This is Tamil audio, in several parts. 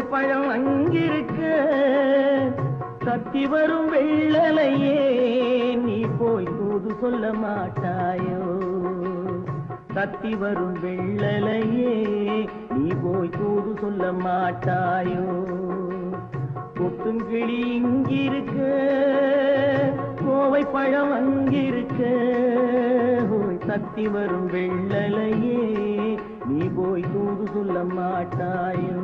பழம் அங்கிருக்க தத்தி வரும் வெள்ளலையே நீ போய் தூது சொல்ல மாட்டாயோ தத்தி வரும் வெள்ளலையே நீ போய் தூது சொல்ல மாட்டாயோ கொத்துங்கிளி இங்கிருக்க கோவை பழம் அங்கிருக்க தத்தி வரும் வெள்ளலையே நீ போய் தூது சொல்ல மாட்டாயோ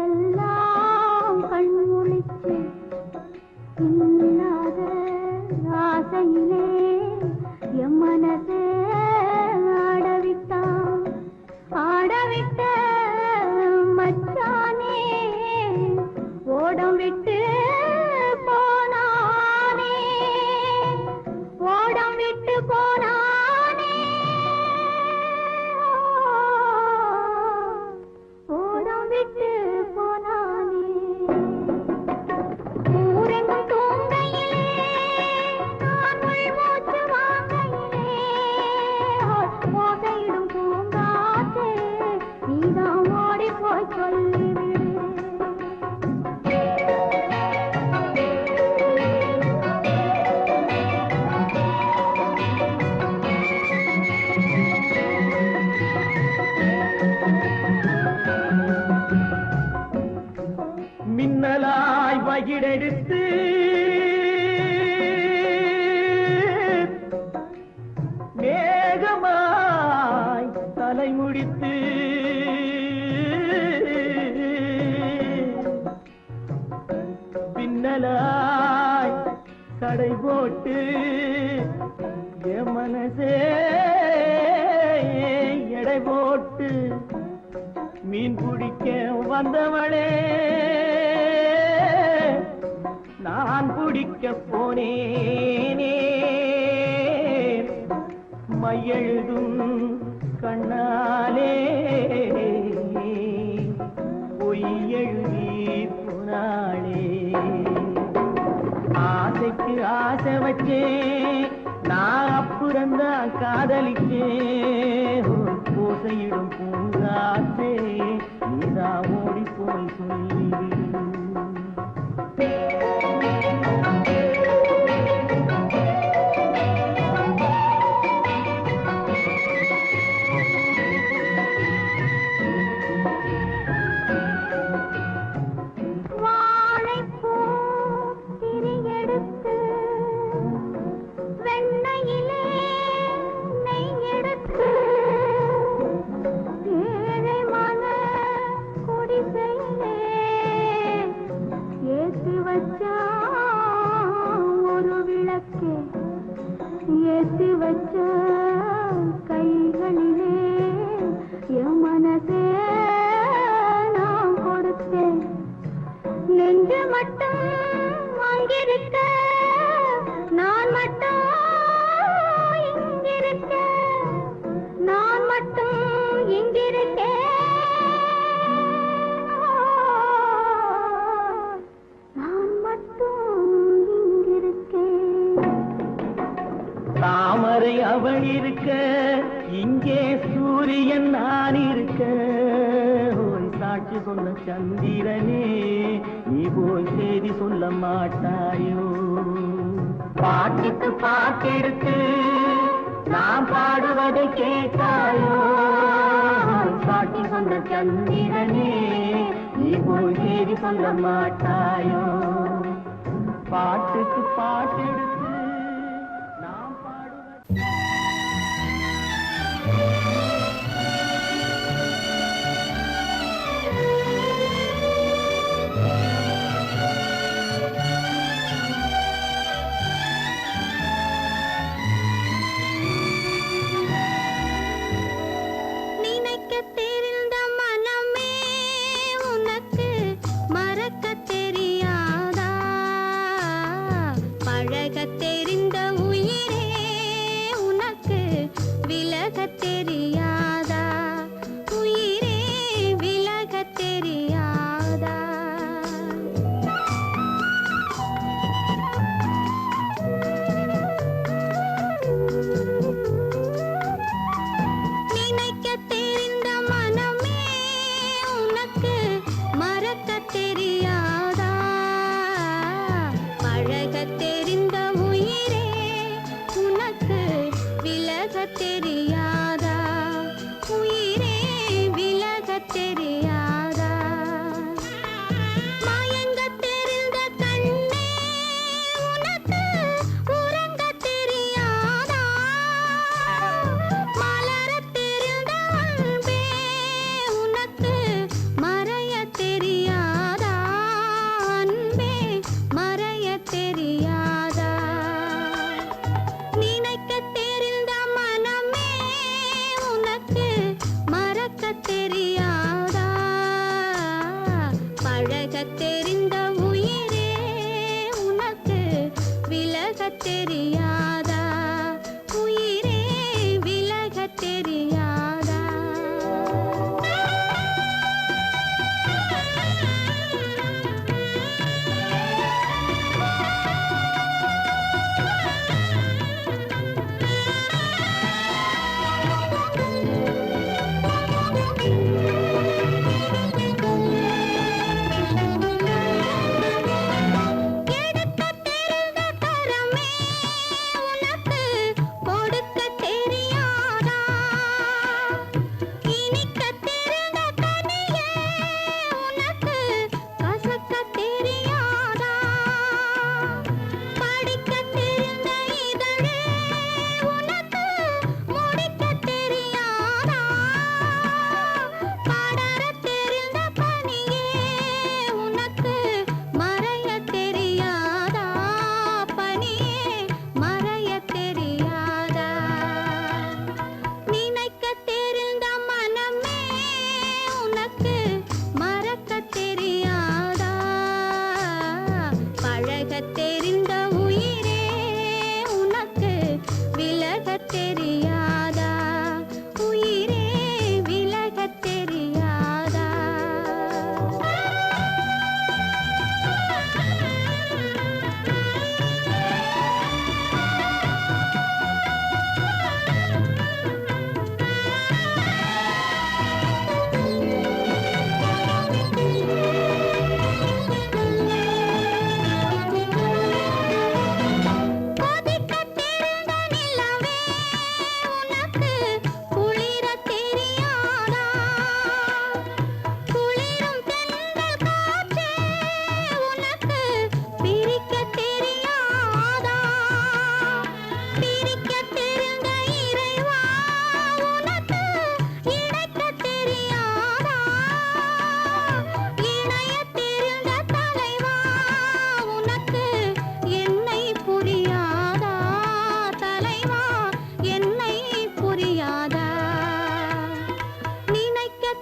இரவெல்லாம் கண்முழிச்சு இல்லாத ஆசையிலே என் மனசே ஆடவிட்ட மச்சானே ஓடம் விட்டு போனானே ஓடம் விட்டு போனானே விட்டு போனானே ஊரெங்கும் தூங்கையிலே நான் மூச்சு வாங்கையிலே ஓசையிடும் பூங்காற்றே நீதான் ஓடி போய் சொல்லிவிடு மின்னலாய் வகிடெடுத்து மேகமாய் தலைமுடித்து பின்னலாய் கடை போட்டு என் மனசே எடை போட்டு மீன் பிடிக்க வந்தவளே நான் பிடிக்க போனேனே மையெழுதும் கண்ணாலே பொய் எழுதி போனாளே ஆசைக்கு ஆசை வச்சே நான் அப்புறந்தான் காதலிச்சே ஓசையிடும் பூங்காற்றே நீதா ஓடி போய் சொல்லிவிடு ஒரு விளக்கு ஏற்றி வச்ச கைகளிலே என் மனசே நான் கொடுத்தேன் நெஞ்சு மட்டும் அங்கிருக்க நான் மட்டும் இங்கிருக்க நான் மட்டும் இங்கிருக்கேன் தாமரை அவள் இருக்க இங்கே சூரியன் நான் இருக்க சாட்சி சொன்ன சந்திரனே நீ போய் செய்தி சொல்ல மாட்டாயோ பாட்டுக்கு பாட்டெடுத்து நான் பாடுவதை கேட்டாயோ சாட்சி சொன்ன சந்திரனே நீ போய் செய்தி சொல்ல மாட்டாயோ பாட்டுக்கு பாட்டெடுத்து நினைக்க தெரிந்த மன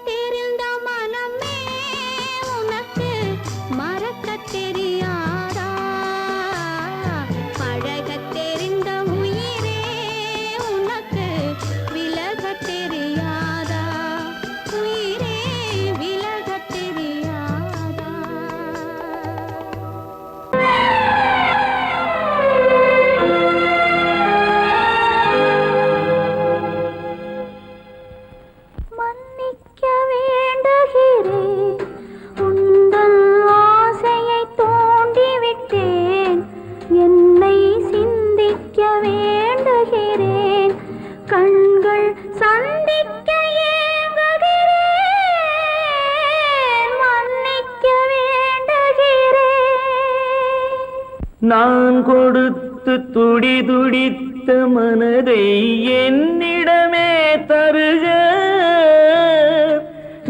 தெரிந்த மனமே உனக்கு மறக்க தெரியாதா? பழக தெரிந்த உயிரே உனக்கு விலக தெரியாதா? உயிரே விலக தெரியாதா? மன்னிக்க வேண்டுகிறேன், உந்தன் ஆசையை தூண்டிவிட்டேன். என்னை சிந்திக்க வேண்டுகிறேன், கண்கள் சந்திக்க ஏங்குகிறேன். மன்னிக்க வேண்டுகிறேன். நான் கொடுத்து துடி துடித்த மனதை என்னிடமே தருக.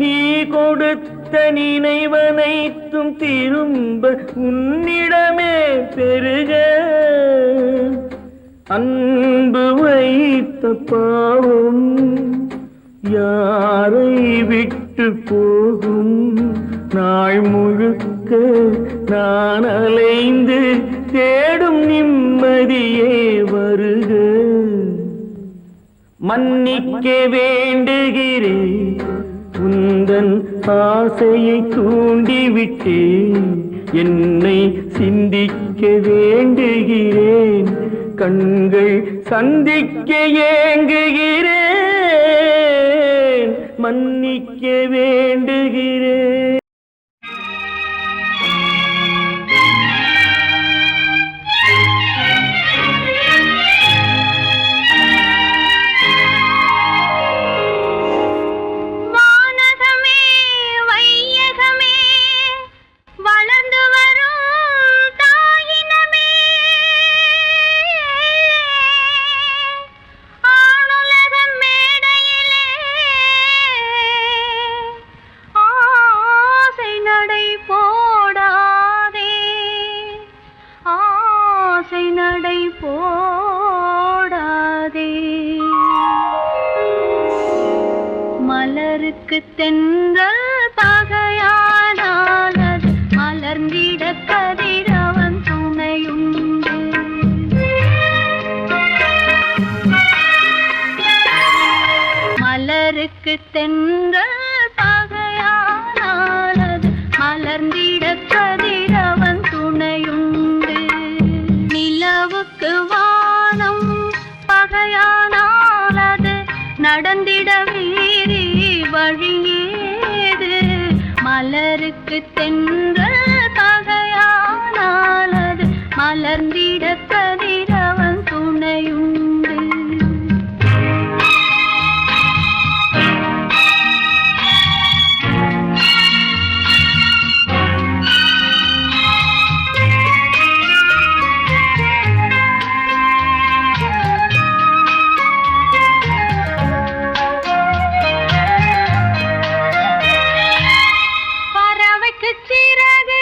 நீ கொடுத்த நினைவனைத்தும் திரும்ப உன்னிடமே பெருக. அன்பு வைத்த பாவம் யாரை விட்டு போகும்? நாள் முழுக்க நான் அலைந்து தேடும் நிம்மதியே வருக. மன்னிக்க வேண்டுகிறேன், உந்தன் ஆசையை தூண்டிவிட்டேன். என்னை சிந்திக்க வேண்டுகிறேன், கண்கள் சந்திக்க ஏங்குகிறேன். மன்னிக்க வேண்டுகிறேன். வானகமே வையகமே வளர்ந்து வரும் தாயினமே, ஆணுலக மேடையிலே ஆசை நடை போடாதே, ஆசை நடை போடாதே. மலருக்கு தென்றல் பகையானால் அது மலர்ந்திட கதிரவன் துணையுண்டு. மலருக்கு தென்றல் பகையானால் அது மலர்ந்திட கதிரவன் துணையுண்டு. நிலவுக்கு வானம் பகையானால் அது நடந்திட வேறு வழியேது. மலருக்கு தென்றல் பகையானால் அது மலர்ந்திட கதிரவன் துணையுண்டு. பறவைக்கு சிறகு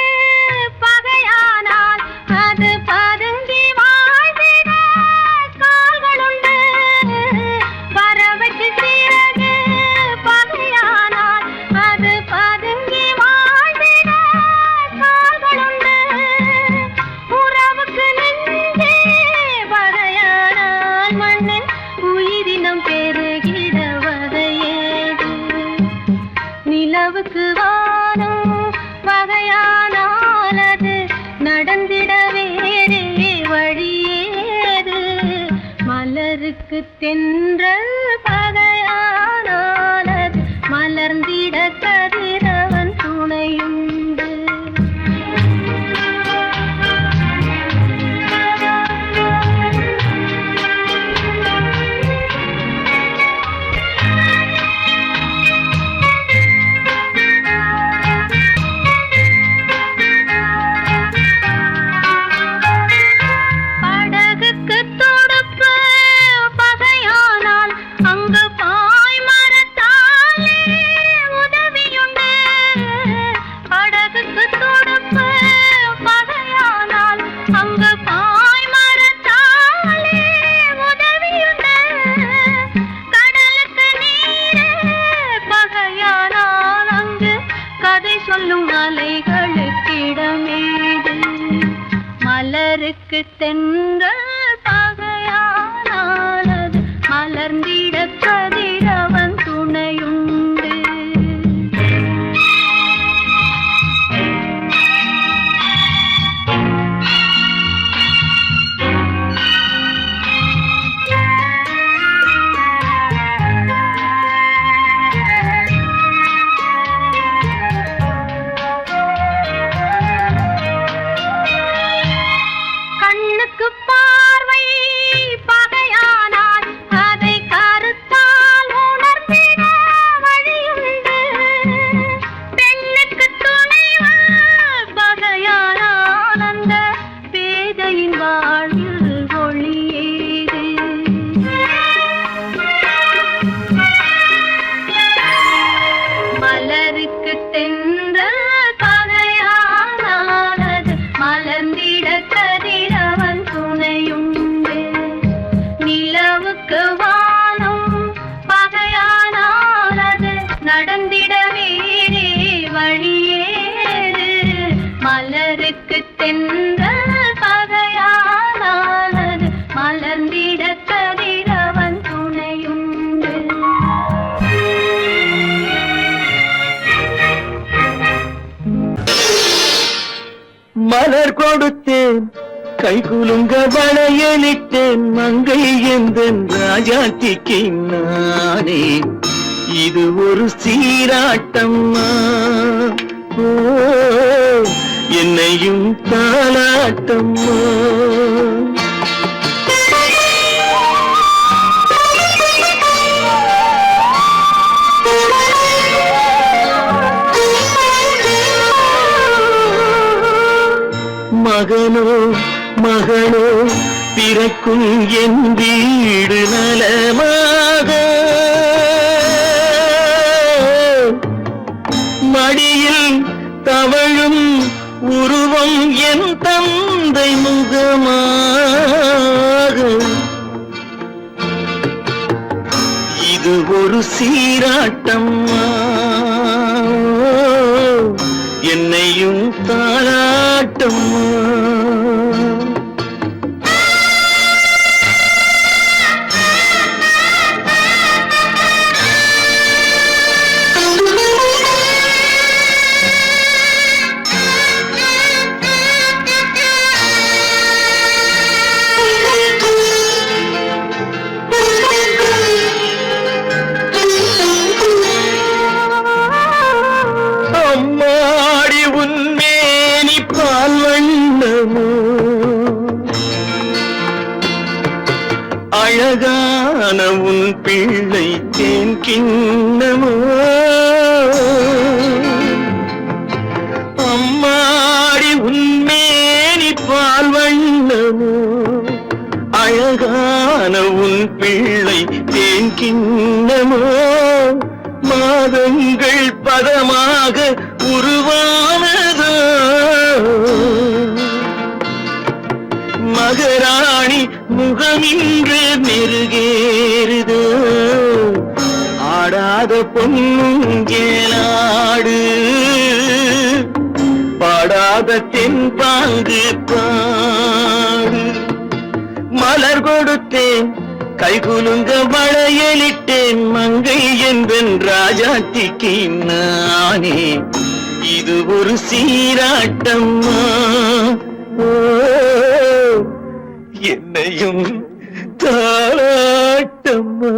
பகையானால் அது பதுங்கி வாழ்ந்திட கால்களுண்டு. பறவைக்கு சிறகு பகையானால் அது பதுங்கி வாழ்ந்திட கால்களுண்டு. உறவுக்கு நெஞ்சே பகையானால் மண்ணில் உயிரினம் பெருகிட வகையேது. நிலவுக்கு வானம் பகையானால் அது நடந்திட வேறே வழியேது. மலருக்கு தென்றல் பகையானால் அது மலர்ந்திட கதிரவன் துணையுண்டு. படகுக்கு துடுப்பு பகையானால் சொல்லும் அலைகளுக்கிடமேது மலருக்கு தென்றல் பகையானானது மலர்ந்திட கதிரவன் துணையுண்டு. கண்ணுக்கு பார்வை பகையானால் அதை கருத்தால் உணர்த்திட வழியுண்டு. பெண்ணுக்கு துணைவன் பகையானால் அந்த பேதையின் வாழ்வில் ஒளியேது. மலருக்கு தென்றல் பகையானானது மலர்ந்திட கதிரவன் துணையுண்டு. நிலவுக்கு வானம் பகையானானது நடந்திட வேறே வழியேது. மலருக்கு தென்றல் பகையானானது மலர்ந்திட கதிரவன் துணையுண்டு. மலர் கொடுத்தேன் கை குலுங்க வளையலிட்டேன் மங்கை எந்தன் ராஜாத்திக்கு நானே. இது ஒரு சீராட்டம்மா, ஓ என்னையும் தாலாட்டம்மா. மகனோ மகளோ பிறக்கும் என் வீடு நலமாக, மடியில் தவழும் உருவம் என் தந்தை முகமாக. இது ஒரு சீராட்டம்மா, என்னையும் தாலாட்டம்மா. அம்மாடி உன்மேனி பால் வண்ணமோ, அழகான உன் பிள்ளை தேன் கிண்ணமோ. அம்மாடி உன்மேனி பால் வண்ணமோ, அழகான உன் பிள்ளை தேன் கிண்ணமோ. மாதங்கள் பதமாக உருவானதோ, மகராணி முகமின்று நெருகேறுதோ. ஆடாத பொன்னுங்கேலாடு, பாடாத தென்பாங்கு பாடு. மலர் கொடுத்தேன் கை குலுங்க வளையலிட்டேன் மங்கை என்பன் ராஜாத்திக்கு நானே. இது ஒரு சீராட்டம்மா, ஓ என்னையும் தாலாட்டம்மா.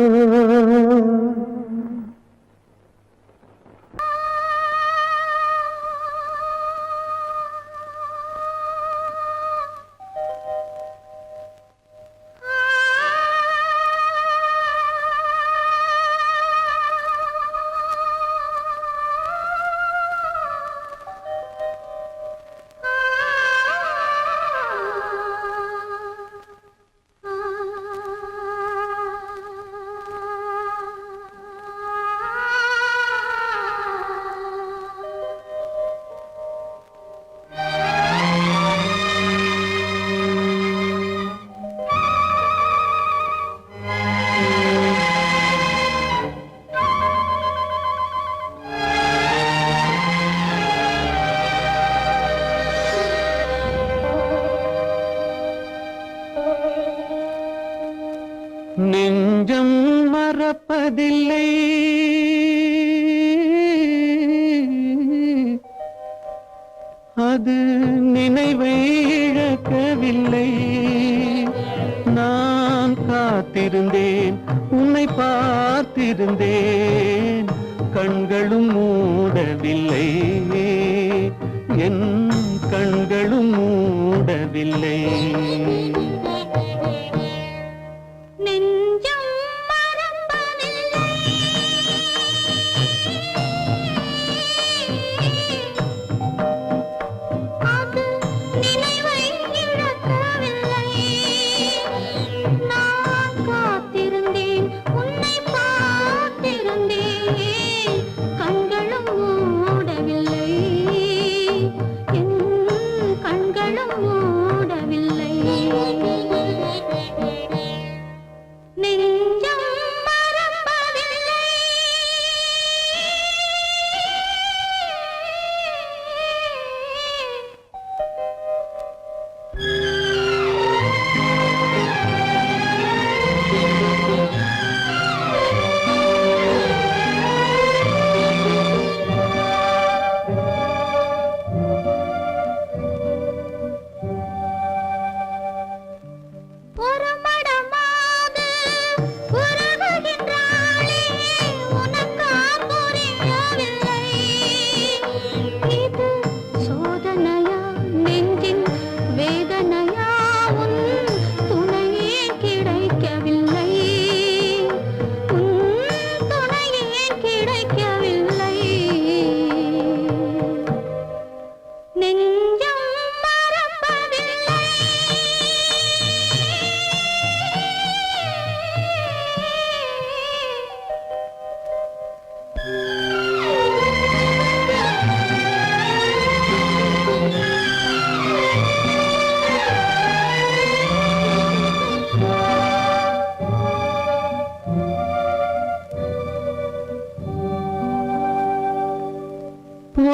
அது நினைவை இழக்கவில்லை. நான் காத்திருந்தேன், உன்னை பார்த்திருந்தேன், கண்களும் மூடவில்லை, என் கண்களும் மூடவில்லை.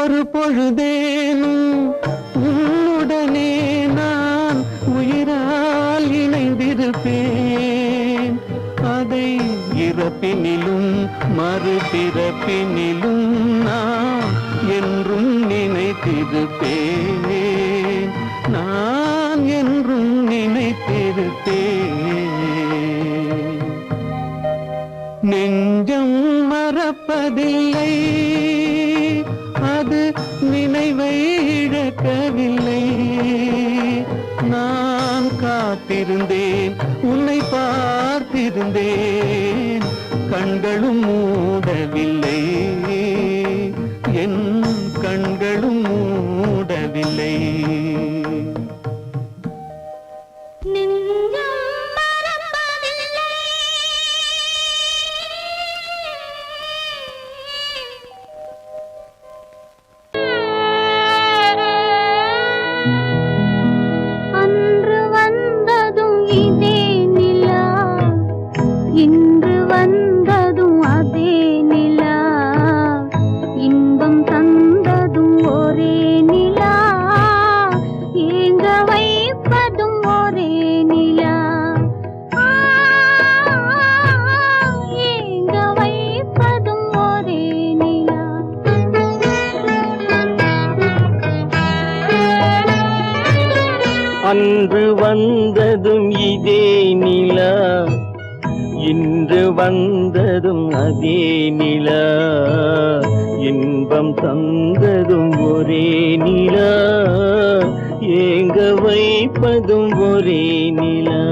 ஒரு பொழுதேனும் உன்னுடனே நான் உயிரால் இணைந்திருப்பேன். அதை இறப்பினிலும் மறுபிறப்பினிலும் நான் என்றும் நினைத்திருப்பேன். நான் என்றும் நினைத்திருப்பேன். நெஞ்சம் மறப்பதில்லை, அது நினைவை இழக்கவில்லை. நான் காத்திருந்தேன், உன்னை பார்த்திருந்தேன், கண்களும் மூடவில்லை, என் கண்களும் மூடவில்லை. அன்று வந்ததும் இதே நிலா, இன்று வந்ததும் அதே நிலா, இன்பம் தந்ததும் ஒரே நிலா, ஏங்க வைப்பதும் ஒரே நிலா.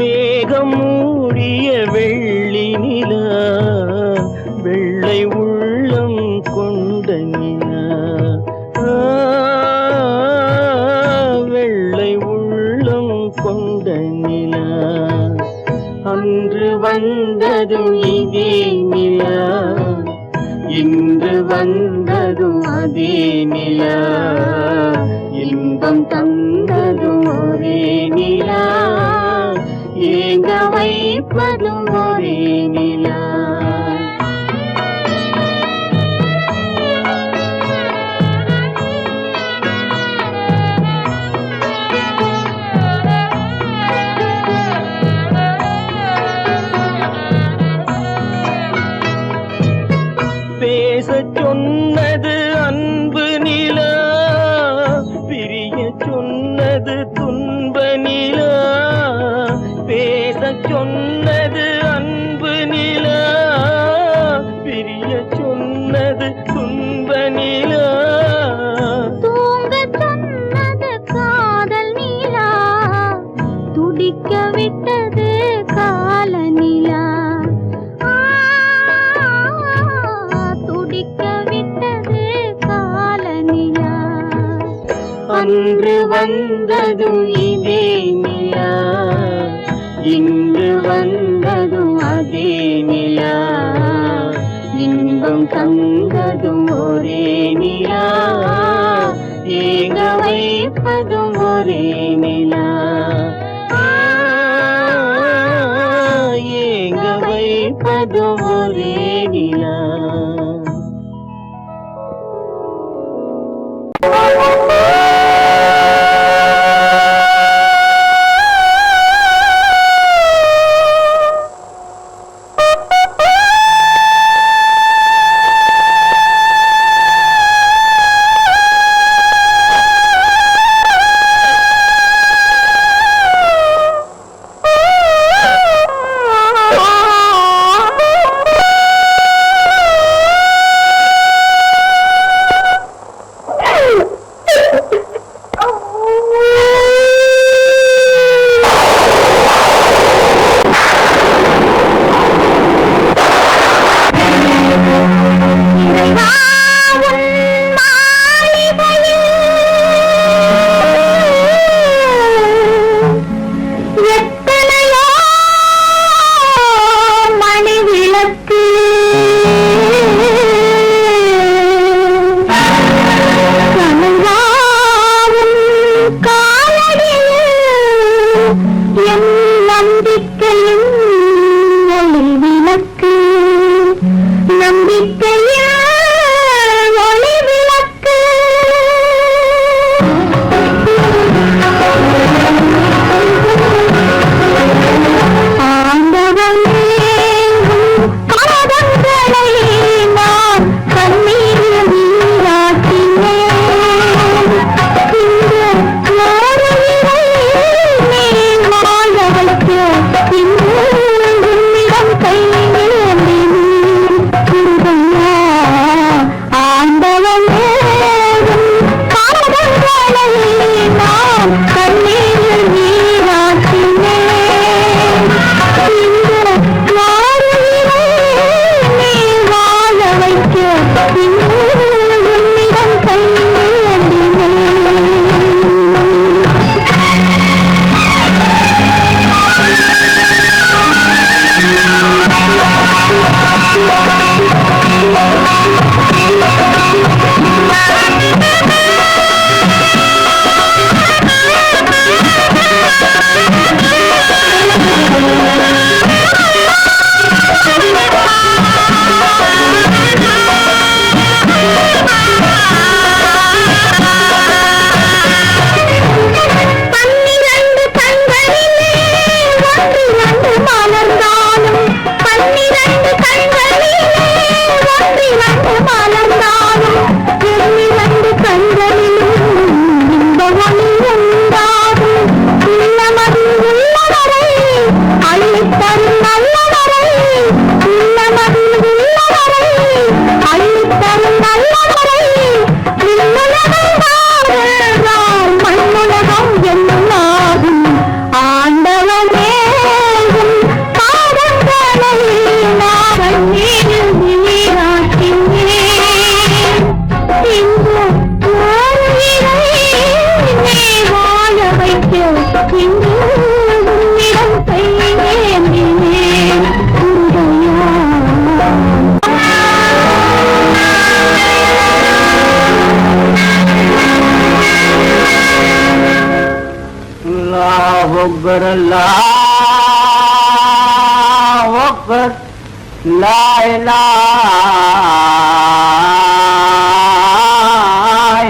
மேகம் மூடிய வெள்ளி நிலா, வெள்ளை உள்ளம் கொண்ட நிலா, வெள்ளை உள்ளம் கொண்ட நிலா. அன்று வந்ததும் இதே நிலா, இன்று வந்ததும் அதே நிலா, இன்பம் தந்ததும் ஒரே நிலா, ஏங்க வைப்பதும் ஒரே நிலா. பேசச் சொன்னது அன்பு நிலா, பிரிய சொன்னது துன்ப நிலா. பேசச் சொன்னது அன்பு நிலா, பிரிய சொன்னது துன்ப நிலா. தூங்கச் சொன்னது காதல் நிலா, துடிக்க விட்டது கால நிலா. அன்று வந்ததும் இதே நிலா, இன்று வந்ததும் அதே நிலா, இன்பம் தந்ததும் ஒரே நிலா, ஏங்க வைப்பதும் ஒரே நிலா. ஏங்க வைப்பதும் ஒரே நிலா. أكبر الله أكبر لا إله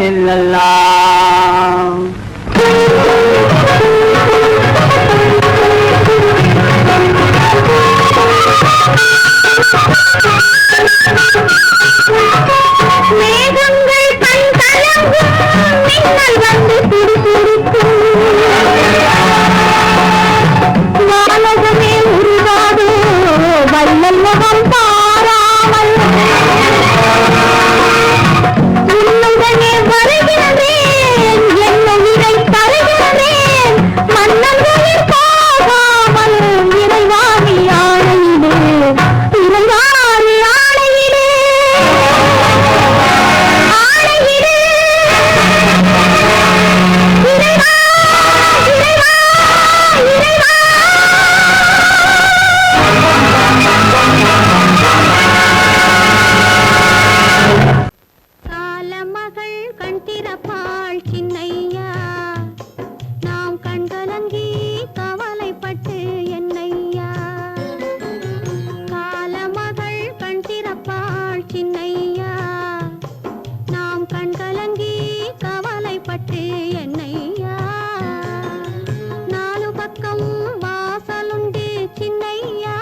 إلا الله மேகங்கள் கண் கலங்கும் மின்னல் வந்து துடிதுடிக்கும் வானகமே உருவாதோ வள்ளல் முகம் பாராமல் உன்னுடனே வருகிறேன் என்ன உயிரை தருகிறேன் மன்னங்களில் போகாமல் இறைவாணி ஆணையிலே இறைவாணி ஆணையிலே ஆணையிலே இறைவா இறைவா இறைவா காலமகள் கண் திறப்பாள் சின்னையா நாம் கண்கலங்கி கவலைப்பட்டு என்னையா காலமகள் கண் திறப்பாள் சின்னையா நாம் கண்கலங்கி கவலைப்பட்டு என்னையா நாலு பக்கம் வாசலுண்டு சின்னையா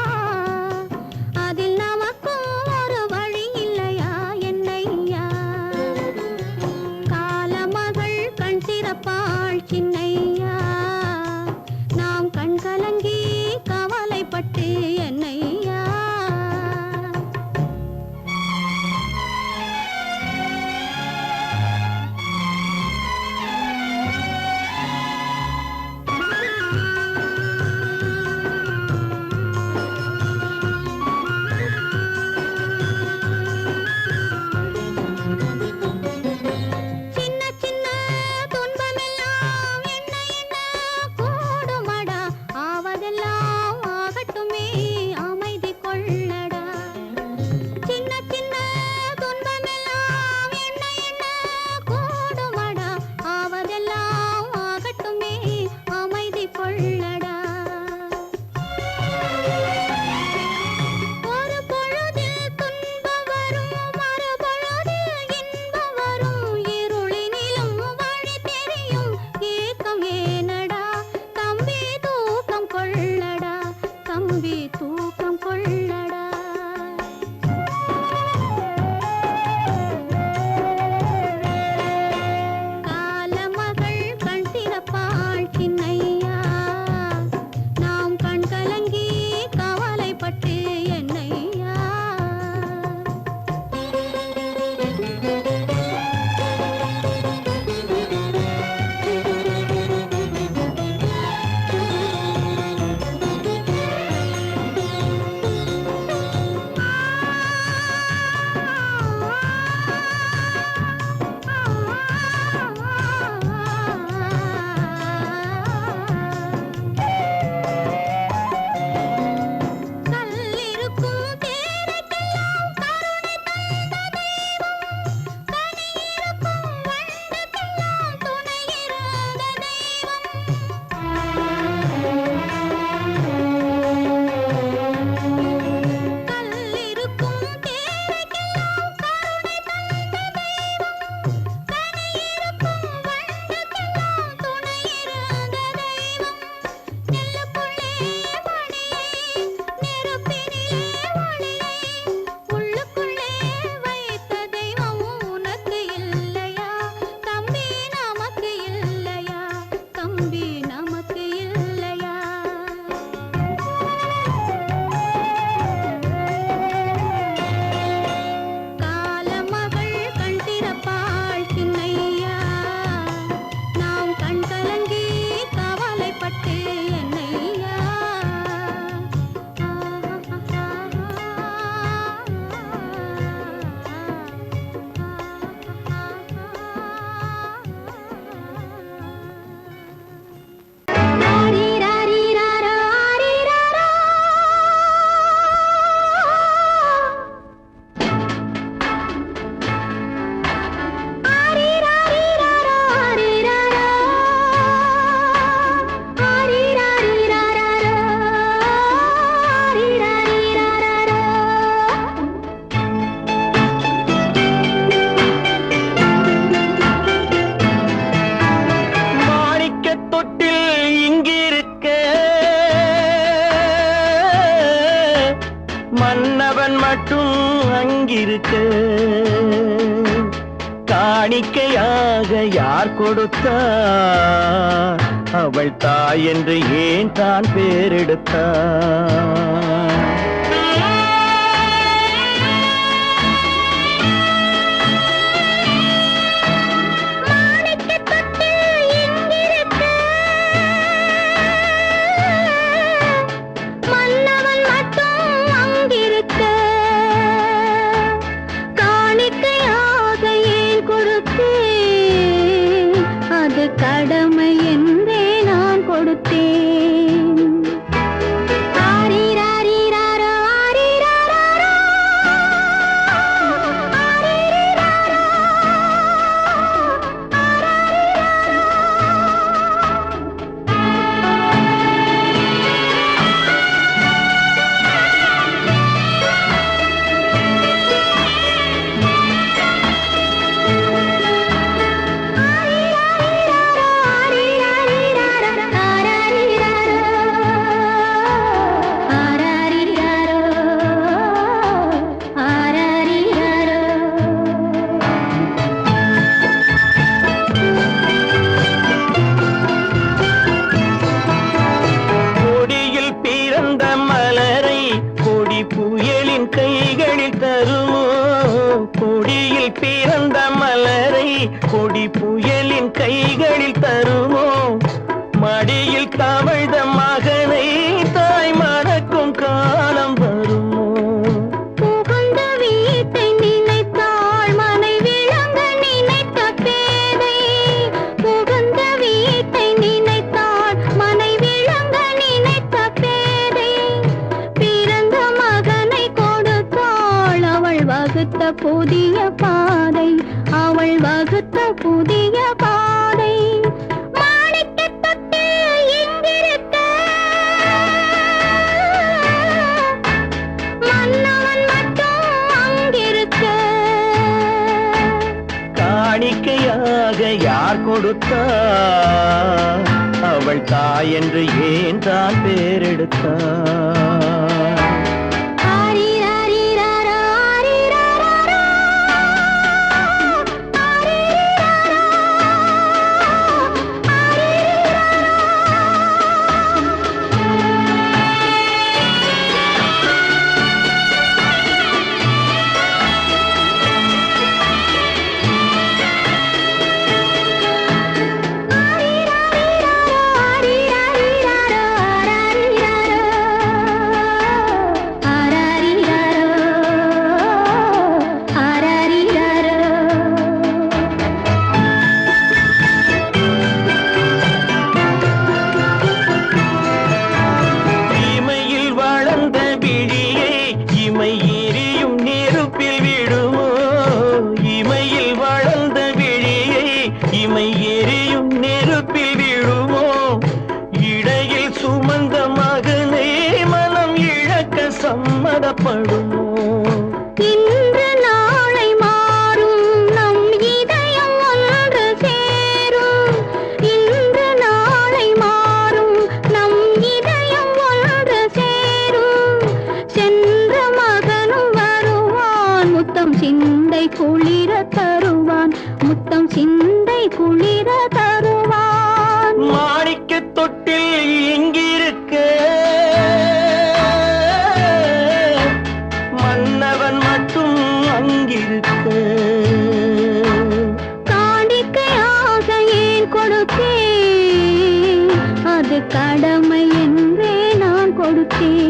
அதில் நமக்கும் ஒரு வழி இல்லையா என்னையா காலமகள் கண் திறப்பாள் சின்னையா நாம் கண்கலங்கி கவலைப்பட்டு என்னையா சின்ன சின்ன துன்பமெல்லாம் என்ன என்ன கூடுமடா ஆவதெல்லாம் ஆகட்டுமே அமைதி கொள்ளடா சின்ன சின்ன துன்பமெல்லாம் என்ன என்ன கூடுமடா ஆவதெல்லாம் ஆகட்டுமே அமைதி கொள்ளடா ஒரு பொழுதில் துன்பம் வரும் மறுபொழுதில் இன்பம் வரும் இருளினிலும் வழி தெரியும் ஏக்கம் ஏனடா தம்பி தூக்கம் கொள்ளடா தம்பி தூக்கம் கொள்ளடா காலமகள் கண் திறப்பாள் சின்னையா நாம் கண் கலங்கி கவலைப்பட்டு என்னையா மட்டும் அங்கிருக்க காணிக்கையாக யார் கொடுத்தா அவள் தாய் என்று ஏன் தான் பேரெடுத்தா கடமை என்றே நான் கொடுத்தேன். ஆரிராரிராரோ, ஆரிராராரோ, ஆரிராரோ, கைகளில் தருமோ கொடியில் பிறந்த மலரை கொடி புயலின் கைகளில் தருமோ மடியில் தவழ்ந்த மகனை தாய் மறக்கும் காலம் வருமோ புகுந்த வீட்டை நினைத்தாள் மனை விளங்க நினைத்த பேதை புகுந்த வீட்டை நினைத்தாள் மனை விளங்க நினைத்த பேதை பிறந்த மகனை கொடுத்தாள் அவள் வகுத்த புதிய பாதை அவள் வகுத்த புதிய பாதை மாணிக்கத் தொட்டில் இங்கிருக்க மன்னவன் மட்டும் அங்கிருக்க காணிக்கையாக யார் கொடுத்தா அவள் தாய் என்று ஏன் தான் பேரெடுத்தா ஆரிராரிராரோ, ஆரிராராரோ, ஆரிராரோ, இமையில் வளர்ந்த விழியை இமை எரியும் நெருப்பில் விடுமோ இமையில் வளர்ந்த விழியை இமை எரியும் நெருப்பில் விடுமோ இடையில் சுமந்த மகனை மனம் இழக்க சம்மதப்படுமோ இன்று நாளை மாறும் நம் இதயம் ஒன்று சேரும் இன்று நாளை மாறும் நம் இதயம் ஒன்று சேரும் சென்ற மகனும் வருவான் முத்தம் சிந்தை குளிர தருவான் முத்தம் சிந்தை குளிர தருவான் மாணிக்கத் தொட்டில் இங்கிருக்க மன்னவன் மட்டும் அங்கிருக்க காணிக்கையாக ஏன் கொடுத்தேன் அது கடமை என்றே நான் கொடுத்தேன்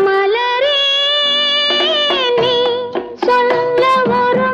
மலரே நீ சொல்ல ஒரு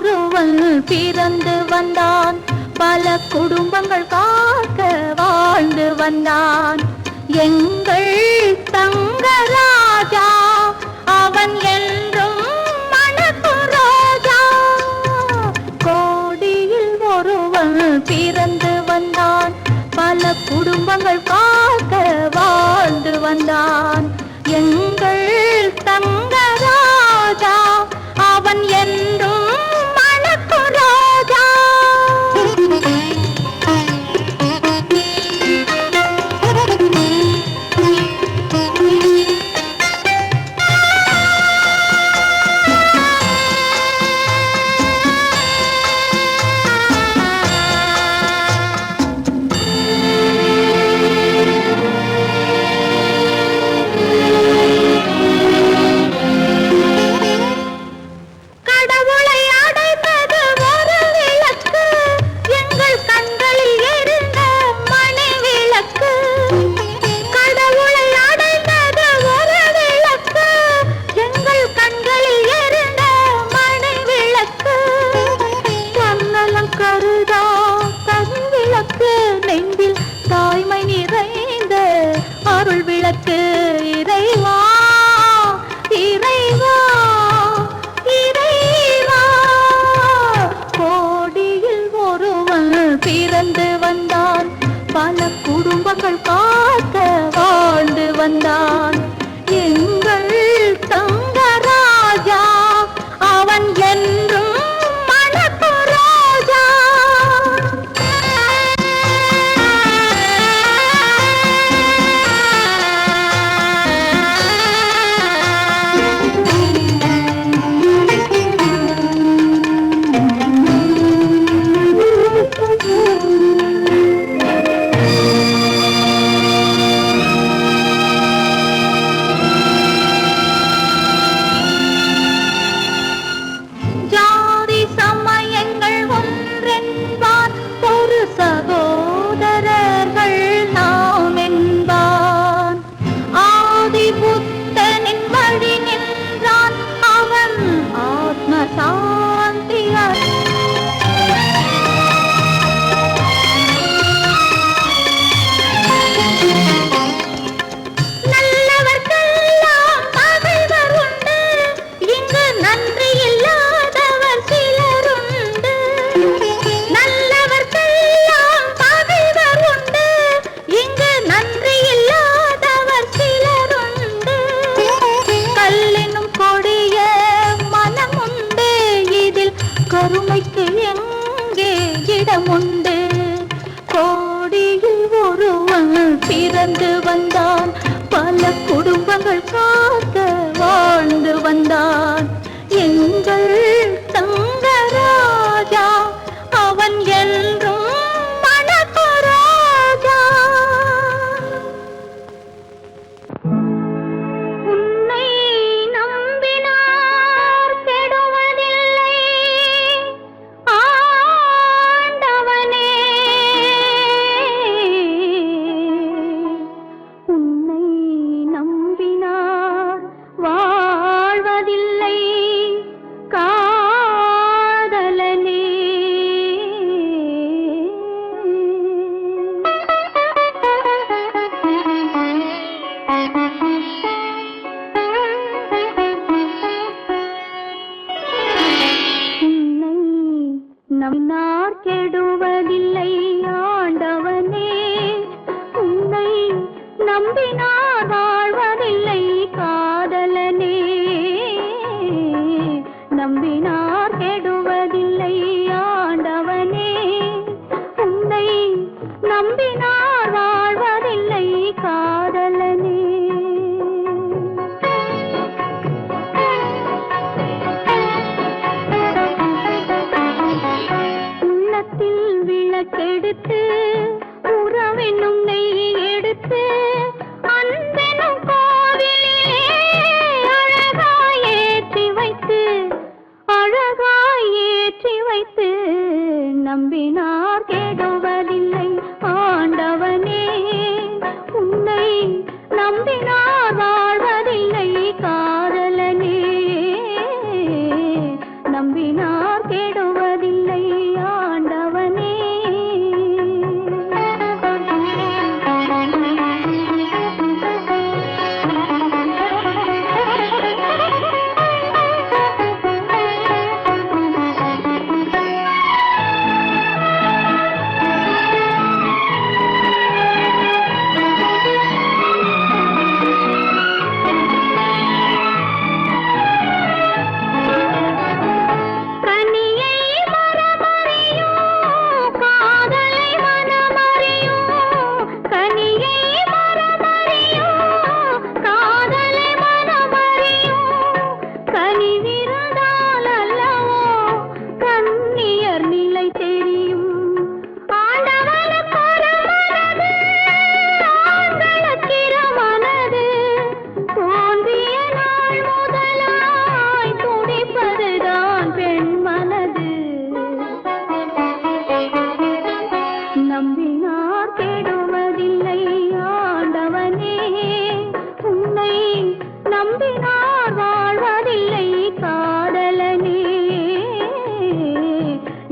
ஒருவன் பிறந்து வந்தான், பல குடும்பங்கள் காக்க வாழ்ந்து வந்தான். எங்கள் தங்கராஜா அவன் என்றும் மணக்கும் ரோஜா. கோடியில் ஒருவன் பிறந்து வந்தான், பல குடும்பங்கள் காக்க வாழ்ந்து வந்தான். எங்கள் தங்கராஜா அவன் என்றும் மணக்கும் ரோஜா. அருள் விளக்கு இறைவா இறைவா இறைவா. கோடியில் ஒருவன் பிறந்து வந்தான், பல குடும்பங்கள் காக்க வாழ்ந்து வந்தான். எங்கள் தங்கராஜா அவன் என்றும் மணக்கும் ரோஜா. ஜாதி சமயங்கள் ஒன்றென்பான், ஒரு சகோதரர்கள் நாம் என்பான். ஆதி புத்தனின் வழி நின்றான், அவன் ஆத்ம சாந்தி நல்லவர்க்கெல்லாம் பகைவர் உண்டு, இங்கு நன்றி இல்லாதவர் சிலருண்டு. நல்லவர்க்கெல்லாம் பகைவர் உண்டு, இங்கு நன்றி இல்லாதவர் சிலருண்டு. கல்லினும் கொடிய மனமுண்டு, இதில் கருமைக்கு எங்கே இடமுண்டு. கோடியில் ஒருவன் பிறந்து வந்தான், பல குடும்பங்கள் காக்க வாழ்ந்து வந்தான். எங்கள் தங்கராஜா அவன் என்றும் மணக்கும் ரோஜா. உன்னை நம்பினார் கெடுவதில்லை ஆண்டவனே, உன்னை நம்பினார் வாழ்வதில்லை காதலனே. உன்னை நம்பினார் கெடுவதில்லை ஆண்டவனே, உன்னை நம்பினார் வாழ்வதில்லை காதலனே. நம்பினார் கெடுவதில்லை ஆண்டவனே, உன்னை நம்பினார் வாழ்வதில்லை காதலனே. உள்ளத்தில் விளக்கெடுத்து உறவென்னும் நெய் எடுத்து அன்பெனும் கோவிலிலே அழகாய் ஏற்றி வைத்து நம்பினார் கெடுவதில்லை ஆண்டவனே, உன்னை நம்பினார் வாழ்வதில்லை காதலனே. நம்பினார் கெடு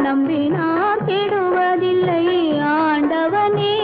நம்பினார் கெடுவதில்லை ஆண்டவனே.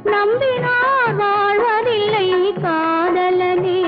நம்பினார் வாழ்வதில்லை காதலனே.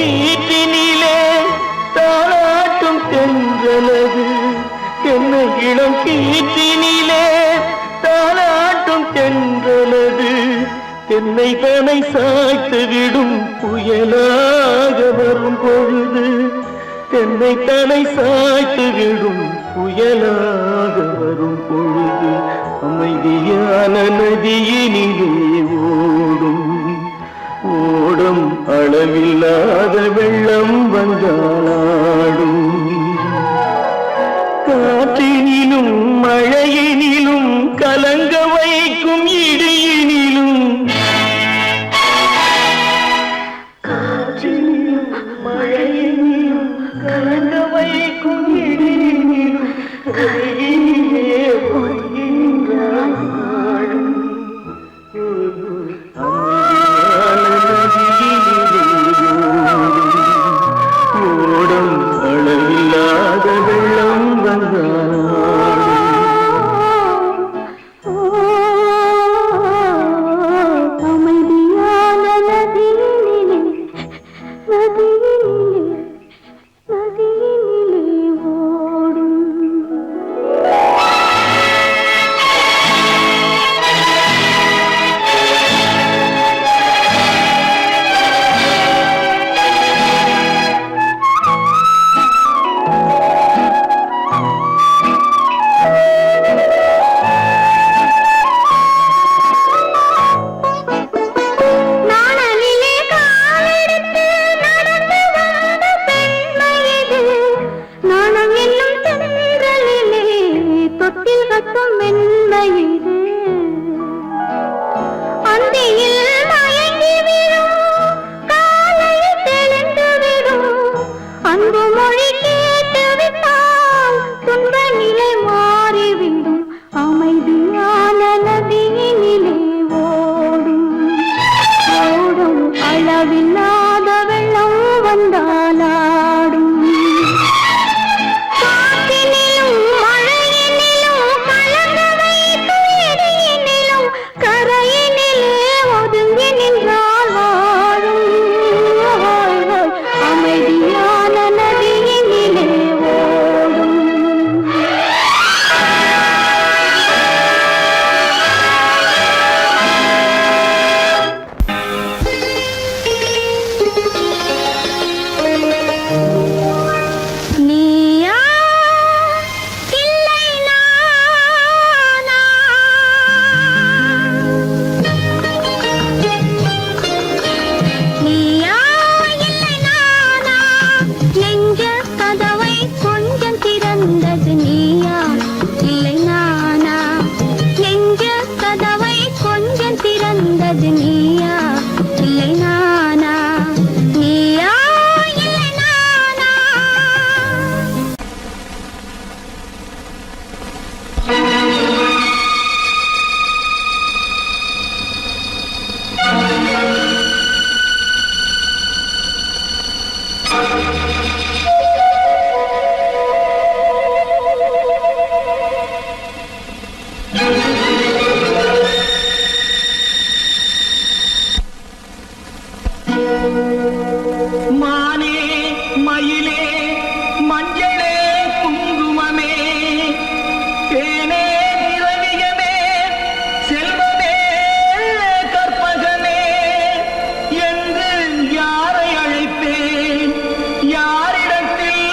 கீற்றினிலே தாளாட்டும் தென்றலது என்னை இளம் கீற்றினிலே தாளாட்டும் தென்றலது என்னை தனை சாய்த்து விடும் புயலாக வரும் பொழுது என்னை தனை சாய்த்து விடும் புயலாக வரும் பொழுது அமைதியான நதியினிலே ஓடும் ஓடும் அளவில்லாத வெள்ளம் வந்தாடும் காற்றினிலும் மழையினிலும் கலங்க வைக்கும் இடியினிலும் காற்றினிலும் மழையினிலும் கலங்க வைக்கும் இடியினிலும் கரையினிலே ஒதுங்கின்றான் ஓடும் அளவில்லாத வெள்ளம் அமைதியான நதியினிலே ஓடும் நாணலிலே காலெடுத்து நடந்து வந்த பெண்மை இது. நாணம் என்னும் தென்றலிலே தொட்டில் கட்டும் மென்மை இது. அந்தியில் மயங்கி விடும் காலையில் தெளிந்து விடும் அன்பு மொழி கேட்டு விட்டால் துன்ப நிலை மாறிவிடும் அமைதியான நதியினிலே ஓடும் ஓடும் அளவில்லாத வெள்ளம் வந்தாலாடும் காற்றினிலும் மழையினிலும் கலங்க வைக்கும் இடியினிலும் கரையினிலே ஒதுங்கி நின்றால் வாழும் அமைதியான நதியினிலே ஓடும் நீயா இல்லை நானா நீயா இல்லை நானா நெஞ்ச கதவை கொஞ்சம் திறந்தது நீயா இல்லை நானா நெஞ்ச கதவை கொஞ்சம் திறந்தது நீயா இல்லை நானா நீயா இல்லை நானா மானே மயிலே மஞ்சளே குங்குமமே தேனே திரவியமே செல்வமே கற்பகமே என்று யாரை அழைப்பேன் யாரிடத்தில்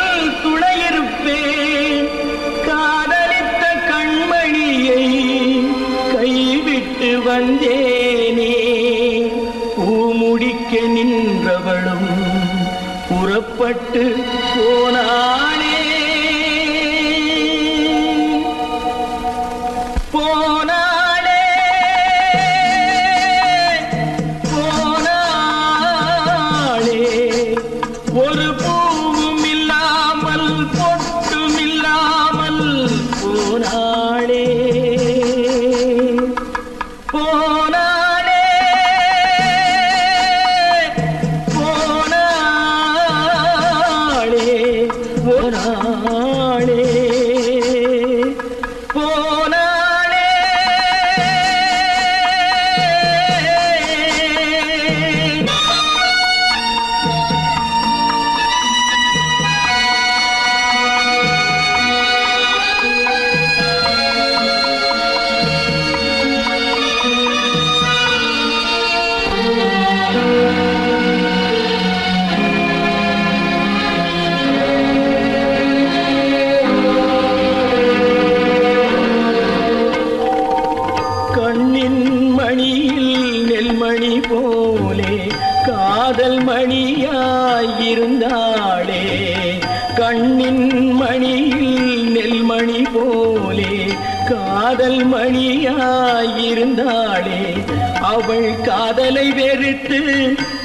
துணையிருப்பேன் காதலித்த கண்மணியை கைவிட்டு வந்தேனே பூமுடிக்க நின்றவளும் புறப்பட்டு போனாளே போனாளே போனாளே ஒரு பூவும் இல்லாமல் பொட்டும் இல்லாமல் போனாளே போனாளே போனாளே மணியாயிருந்தாளே கண்ணின் மணியில் நெல்மணி போலே காதல் மணியாயிருந்தாளே அவள் காதலை வெறுத்து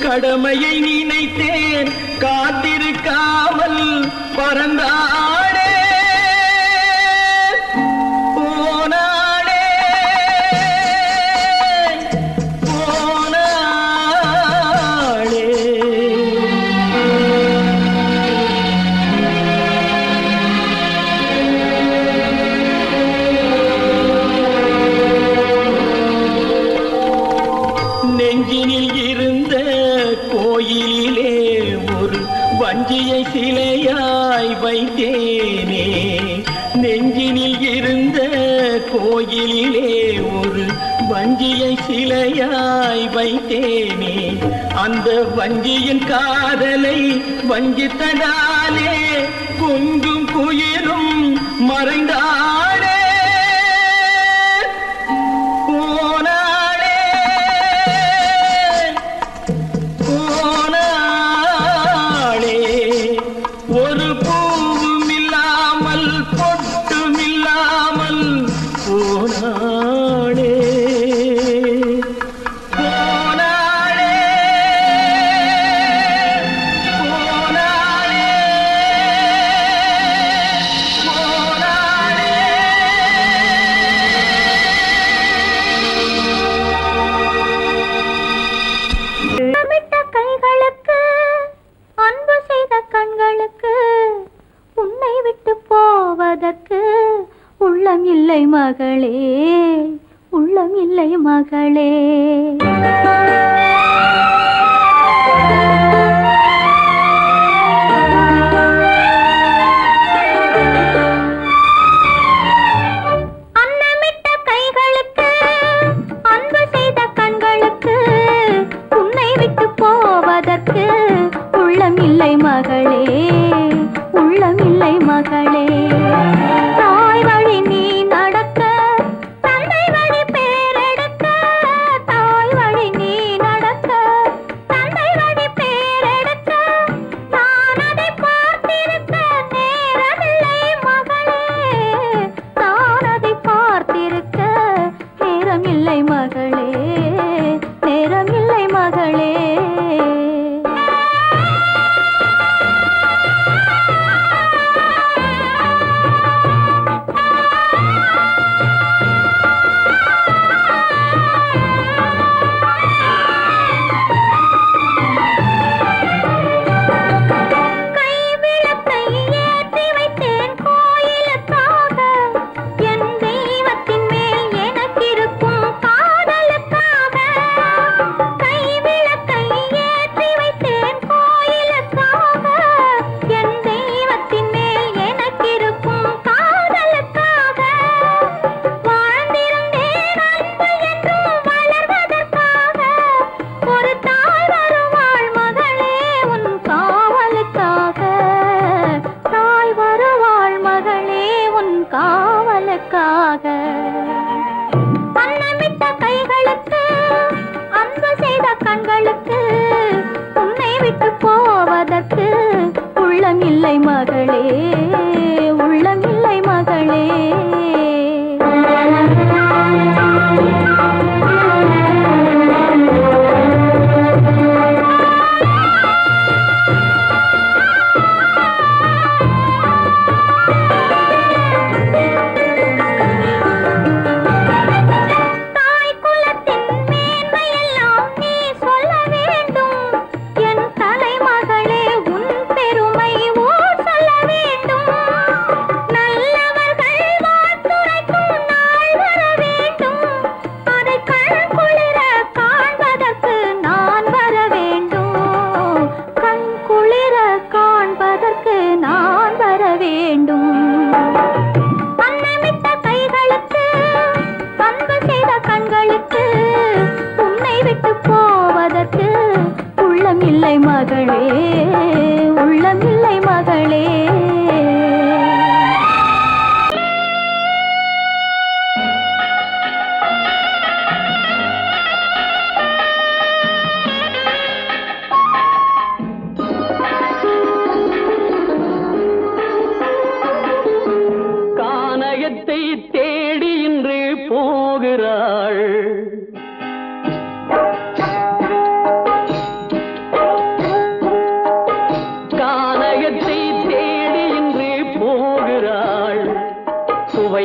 கடமையை நினைத்தேன் காத்திருக்காமல் பறந்தாளே போனாளே போனாளே நெஞ்சினில் இருந்த கோயிலிலே ஒரு வஞ்சியை சிலையாய் வைத்தேனே நெஞ்சினில் இருந்த கோயிலிலே ஒரு வஞ்சியை சிலையாய் வைத்தேனே அந்த வஞ்சியின் காதலை வஞ்சித்ததாலே குஞ்சும் குயிலும் மறைந்தாளே போனாளே போனாளே ஒரு பூவும் இல்லாமல் பொட்டும் இல்லாமல் போனாளே போனாளே போனாளே முத்தமிட்ட கைகளுக்கு அன்பு செய்த கண்களுக்கு உன்னை விட்டு போவதற்கு உள்ளம் இல்லை மகளே உள்ளம் இல்லை மகளே அன்னமிட்ட கைகளுக்கு அன்பு செய்த கண்களுக்கு உன்னை விட்டு போவதற்கு உள்ளம் இல்லை மகளே உள்ளம் இல்லை மகளே தாய் வழி நீ நடக்க தந்தை வழி பேரெடுக்க தாய் வழி நீ நடக்க தந்தை வழி பேரெடுக்க நான் அதை பார்த்திருக்க நேரமில்லை மகளே நான் அதை பார்த்திருக்க நேரமில்லை மகளே நேரமில்லை மகளே கைவிளக்கை ஏற்றி வைத்தேன் கோயிலுக்காக என் தெய்வத்தின் மேல் எனக்கிருக்கும் காதலுக்காக கைவிளக்கை ஏற்றி வைத்தேன் கோயிலுக்காக என் தெய்வத்தின் மேல் எனக்கிருக்கும் காதலுக்காக வாழ்ந்திருந்தேன் அன்பு என்றும் வளர்வதற்காக ஒரு தாய் வருவாள் மகளே உன் காவலுக்காக தாய் வருவாள் மகளே உன் காவலுக்காக அன்னமிட்ட கைகளுக்கு அன்பு செய்த கண்களுக்கு உன்னை விட்டு போவதற்கு உள்ளம் இல்லை மகளே உள்ளம் இல்லை மகளே தாய் குலத்தின் மேன்மையெல்லாம் நீ சொல்ல வேண்டும் என் தலைமகளே உன் பெருமை ஊர் சொல்ல வேண்டும் நல்லவர்கள் வாழ்த்துரைக்கும் நாள் வர வேண்டும் அதை கண் குளிர காண்பதற்கு நான் வர வேண்டும் கண் குளிர காண்பதற்கு நான் வர வேண்டும் அன்னமிட்ட கைகளுக்கு அன்பு செய்த கண்களுக்கு உன்னை விட்டு போவதற்கு உள்ளம் இல்லை மகளே உள்ளம் இல்லை மகளே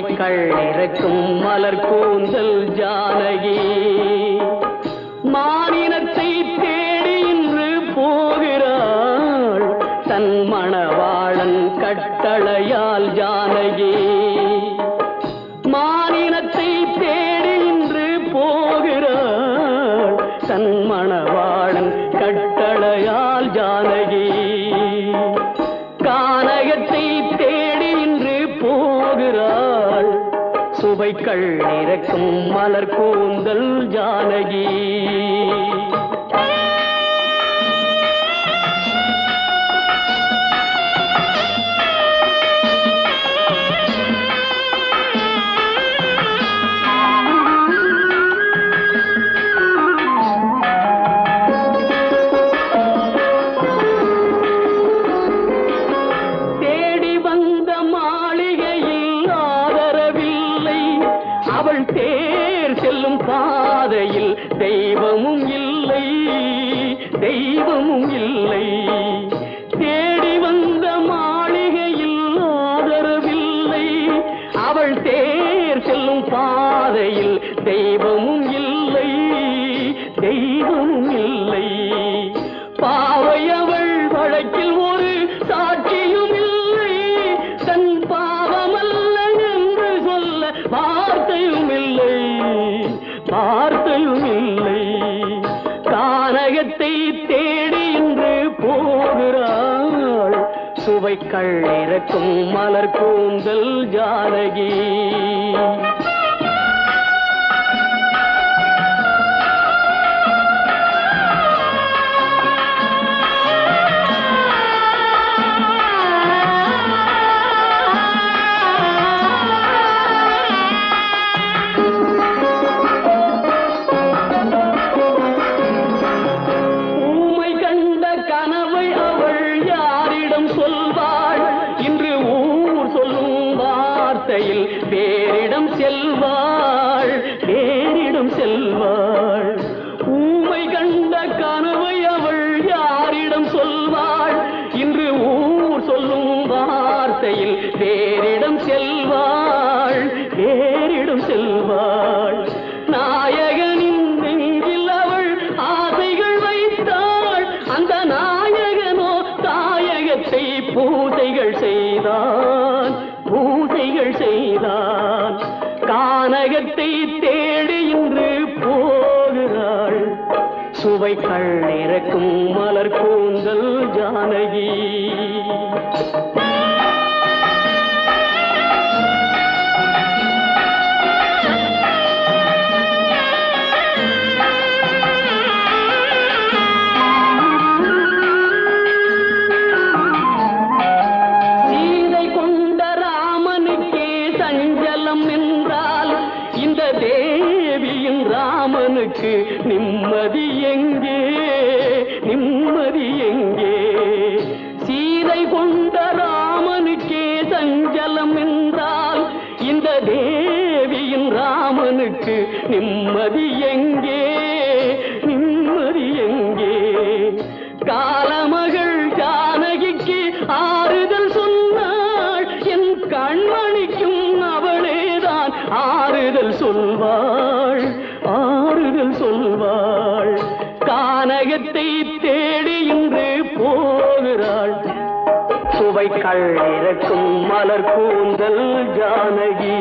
சுவைக்கள் இறக்கும் மலர் கூந்தல் ஜானகி மானினத்தை தேடி இன்று போகிறாள் தன் மணவாளன் கட்டளையால் ஜானகி மானினத்தை தேடி இன்று போகிறாள் தன் மணவாளன் கட்டளையால் ஜானகி கானகத்தை தேடி இன்று போகிறாள் சுவைக்கள் இறக்கும் மலர் கூந்தல் ஜானகி தேர் செல்லும் பாதையில் தெய்வமும் இல்லை தெய்வமும் இல்லை தேடி வந்த மாளிகையில் ஆதரவில்லை அவள் தேர் செல்லும் பாதையில் தெய்வமும் இல்லை தெய்வமும் இல்லை பாவை அவள் வழக்கில் ஒரு சாட்சியும் இல்லை தன் பாவமல்ல என்று சொல்ல வார்த்தையும் இல்லை வார்த்தையும் இல்லை கானகத்தை தேடி இன்று போகிறாள் சுவைக்கள் இறக்கும் மலர் கூந்தல் ஜானகி வேறிடம் செல்வாள் வேறிடம் செல்வாள் ஊமை கண்ட கனவை அவள் யாரிடம் சொல்வாள் இன்று ஊர் சொல்லும் வார்த்தையில் வேறிடம் செல்வாள் வேறிடம் செல்வாள் நாயகனின் நெஞ்சில் அவள் ஆசைகள் வைத்தாள் அந்த நாயகனோ தாயகத்தை பூசைகள் செய்தான் பூசைகள் செய்தான் கானகத்தை தேடி இன்று போகிறாள் சுவைக்கள் இறக்கும் மலர் கூந்தல் ஜானகி ராமனுக்கு நிம்மதி எங்கே நிம்மதி எங்கே சீதை கொண்ட ராமனுக்கே சஞ்சலம் என்றால் இந்த தேவியின் ராமனுக்கு நிம்மதி எங்கே நிம்மதி எங்கே காலமகள் ஜானகிக்கு ஆறுதல் சொன்னாள் என் கண்மணிக்கும் அவளேதான் ஆறுதல் சொல்வாள் ஆறுதல் சொல்வாள் கானகத்தை தேடி இன்று போகிறாள் சுவைக்கள் இறக்கும் மலர் கூந்தல் ஜானகி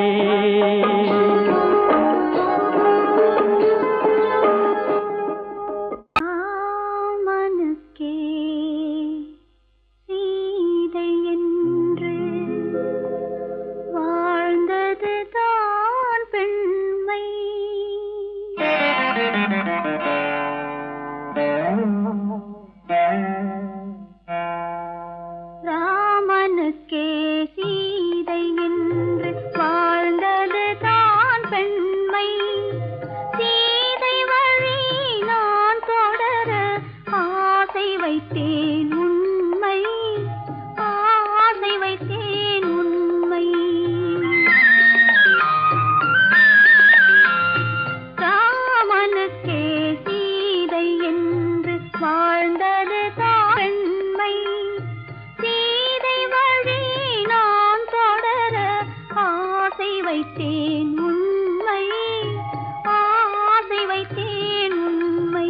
வாழ்ந்தது தான் பெண்மை சீதை வழி வைத்தேன் உண்மை, ஆசை வைத்தேன் உண்மை.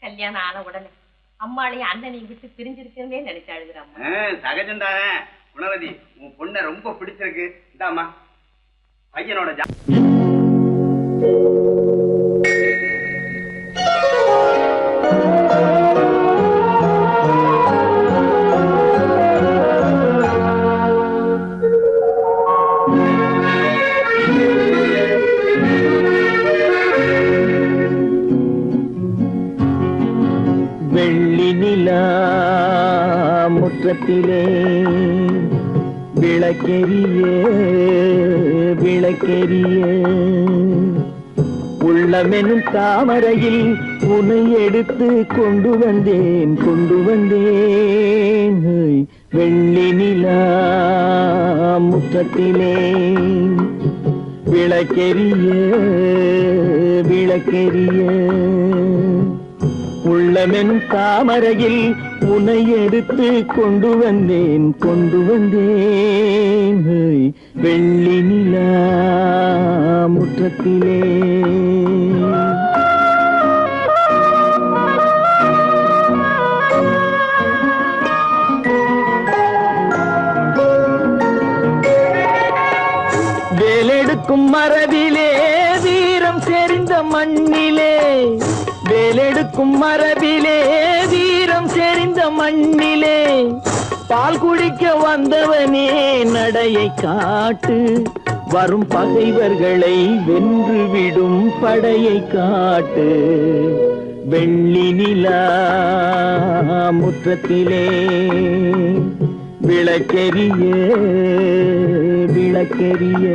கல்யாணம் ஆன உடனே அம்மாளையும் அண்ணனையும் விட்டு பிரிஞ்சிருக்கே நினைச்சு அழுகுறாமா. சகஜம்தானே. குணவதி, உன் பொண்ணை ரொம்ப பிடிச்சிருக்கு. இந்தாமா பையனோட முற்றத்திலே விளக்கெரிய விளக்கெரிய உள்ளமெனும் தாமரையில் உன்னை எடுத்து கொண்டு வந்தேன் வெள்ளி நிலா முற்றத்திலே விளக்கெரிய விளக்கெரிய உள்ளமெனும் தாமரையில் உன்னை எடுத்து கொண்டு வந்தேன் வெள்ளி நிலா முற்றத்திலே. வேலெடுக்கும் மரபிலே வீரம் செறிந்த மண்ணிலே, வேலெடுக்கும் மரபிலே வீரம் செறிந்த மண்ணிலே, பால் குடிக்க வந்தவனே நடையை காட்டு, வரும் பகைவர்களை வென்றுவிடும் படையை காட்டு. வெள்ளி நிலா முற்றத்திலே விளக்கெரிய விளக்கெரிய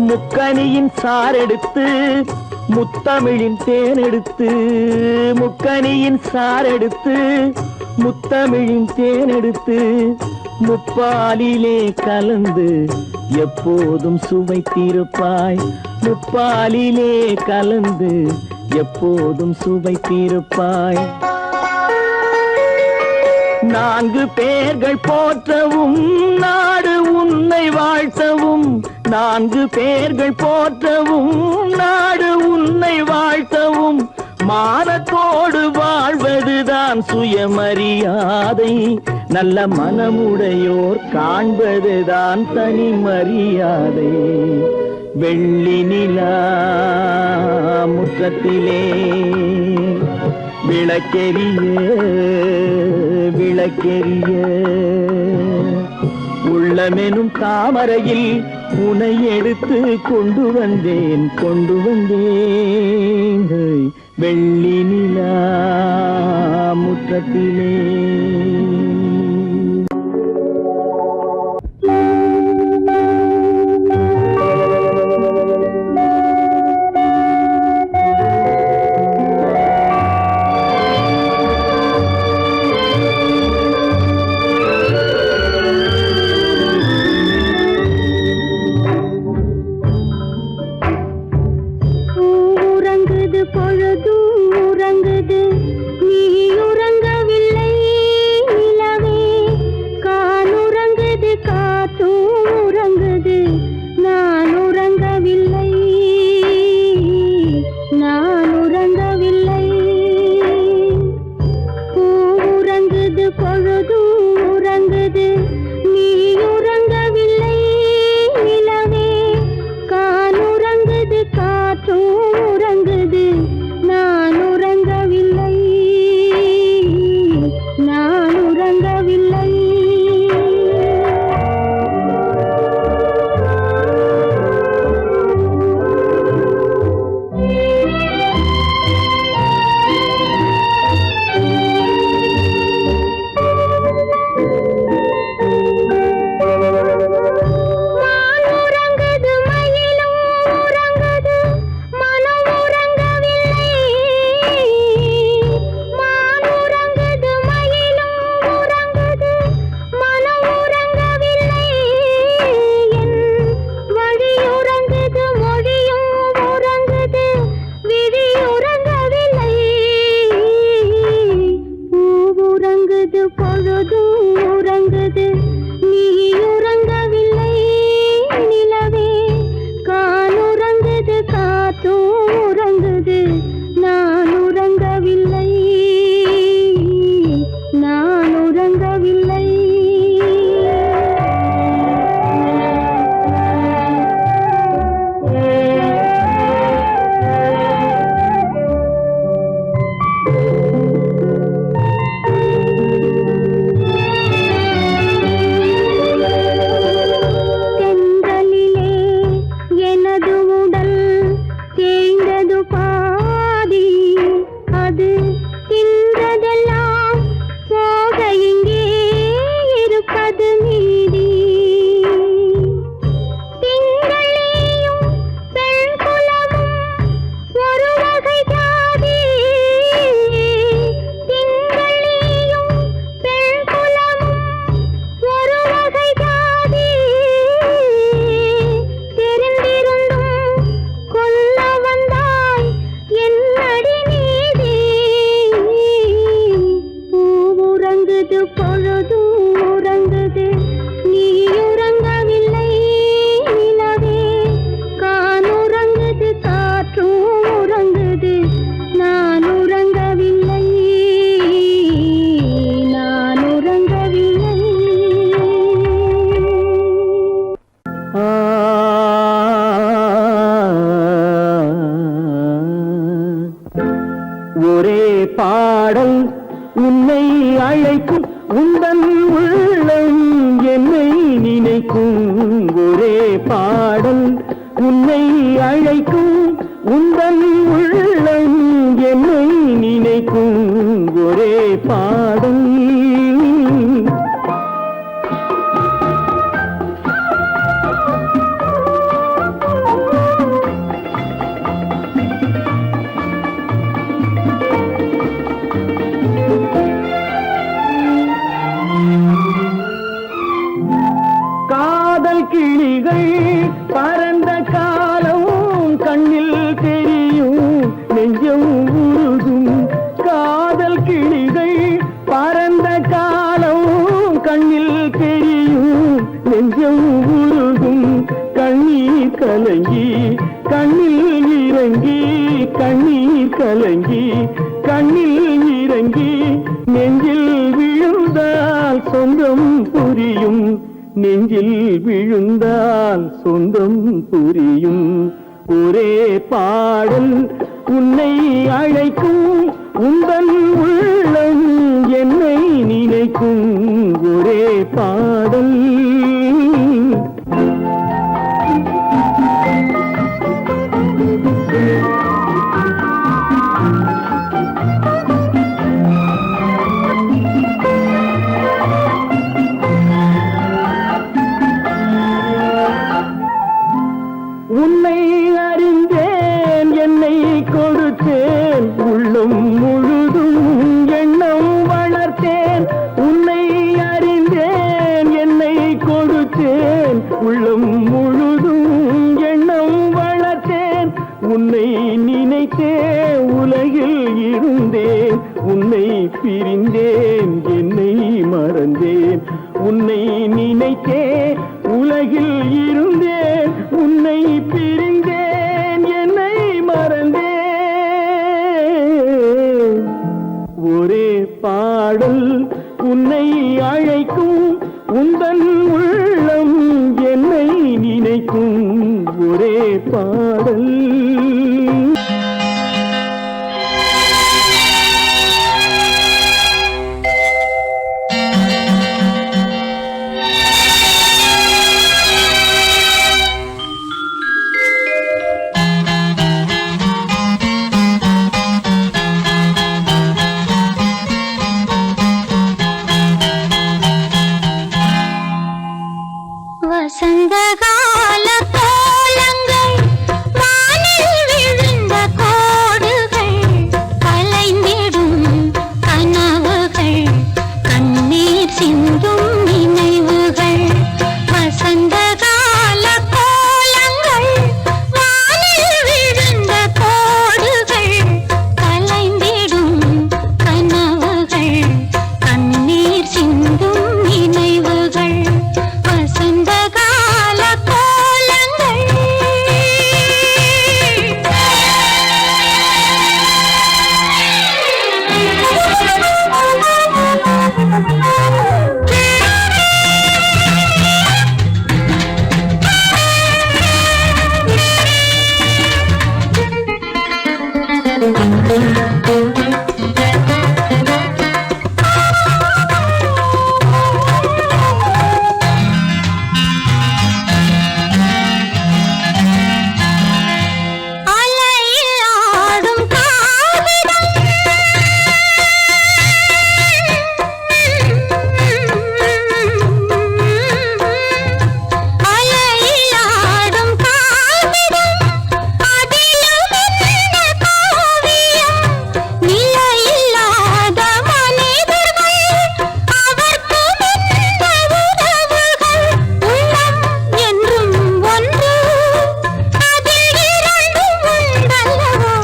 முக்கனியின் சாரெடுத்து முத்தமிழின் தேனெடுத்து, முக்கனியின் சாரெடுத்து முத்தமிழின் தேனெடுத்து, முப்பாலிலே கலந்து எப்போதும் சுவைத்திருப்பாய், முப்பாலிலே கலந்து எப்போதும் சுவைத்திருப்பாய். நான்கு பேர்கள் போற்றவும் நாடு உன்னை வாழ்த்தவும், நான்கு பேர்கள் போற்றவும் நாடு உன்னை வாழ்த்தவும், மானத்தோடு வாழ்வதுதான் சுயமரியாதை, நல்ல மனமுடையோர் காண்பதுதான் தனி மரியாதை. வெள்ளி நிலா முற்றத்திலே விளக்கெரிய விளக்கெரிய, உள்ளமெனும் தாமரையில் உனை எடுத்து கொண்டு வந்தேன் கொண்டு வந்தேன். வெள்ளி நிலா முற்றத்திலே. ஒரே பாடல் உன்னை அழைக்கும், உந்தன் உள்ளம் என்னை நினைக்கும். ஒரே பாடல் உன்னை அழைக்கும், உந்தன் உள்ளம் என்னை நினைக்கும். ஒரே பாடல் கிளிகள் பறந்த காலம் கண்ணீர் கலங்கி கண்ணில் இறங்கி நெஞ்சில் விழுந்தால் சொந்தம் புரியும், நெஞ்சில் விழுந்தால் சொந்தம் புரியும். ஒரே பாடல் உன்னை அழைக்கும், உந்தன் உள்ளம் என்னை நினைக்கும். ஒரே பாடல். உன்னை அறிந்தேன், என்னை கொடுத்தேன், உள்ளம் முழுதும் எண்ணம் வளர்த்தேன். உன்னை அறிந்தேன், என்னை கொடுத்தேன், உள்ளம் முழுதும் எண்ணம் வளர்த்தேன். உன்னை நினைத்தே உலகில் இருந்தேன், உன்னை பிரிந்தேன், என்னை மறந்தேன். உன்னை நினைத்தே உலகில் இருந்தேன், உன்னை பிரிந்தேன், என்னை மறந்தேன். ஒரே பாடல் உன்னை அழைக்கும், உந்தன் உள்ளம் என்னை நினைக்கும். ஒரே பாடல். வசந்தகால கோலங்கள் வானில் விழுந்த கோடுகள், கலைந்திடும் கனவுகள், கண்ணீர் சிந்தும் நினைவுகள். வசந்தகால கோலங்கள் வானில் விழுந்த கோடுகள், கலைந்திடும் கனவுகள், கண்ணீர் சிந்தும் நினைவுகள். வசந்தகால கோலங்கள். அலையில் ஆடும் காவிடம், அலையில் ஆடும் காவிடம், அதிலும் என்ன காவியம். நிலையில்லாத மனிதர்கள், அவர்க்கும் என்ன உறவுகள். உள்ளம் என்றும் ஒன்று, அதில் இரண்டும் உண்டல்லவோ.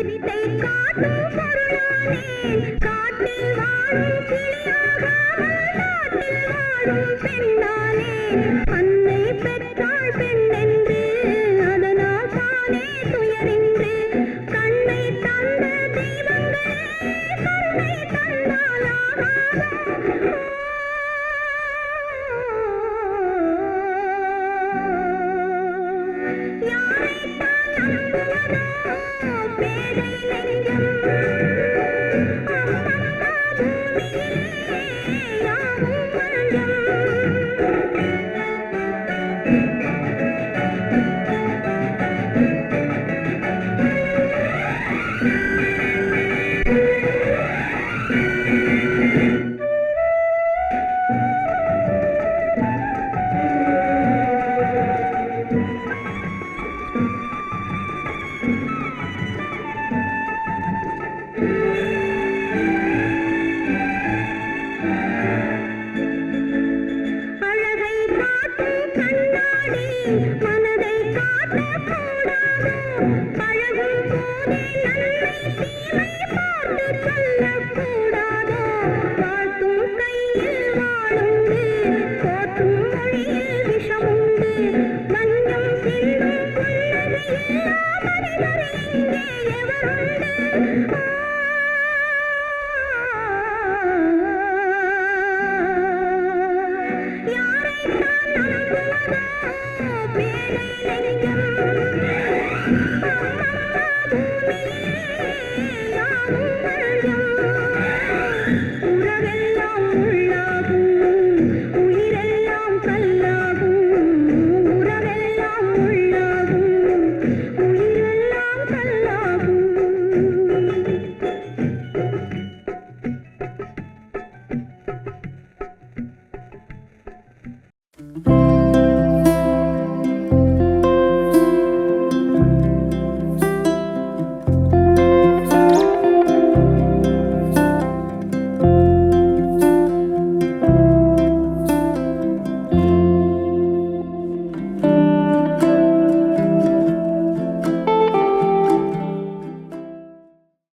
வித்தை காட்டும் பொருளானேன் காட்டில் வாழும் கிளியாகாமல் நாட்டில் வாழும் பெண்ணானேன் அன்னை பெற்றாள் பெண்ணென்று அதனால் தானே துயரின்று கண்ணை தந்த தெய்வங்களே கருணை தந்தாலாகாதோ யாரைத்தான் நம்புவதோ பேதை நெஞ்சம் அம்மம்மா பூமியிலே யாவும் மஞ்சம் அழகை காட்டும் கண்ணாடி மனதை காட்டக்கூடாதோ பழகும் போதே நன்மை தீமை பார்த்து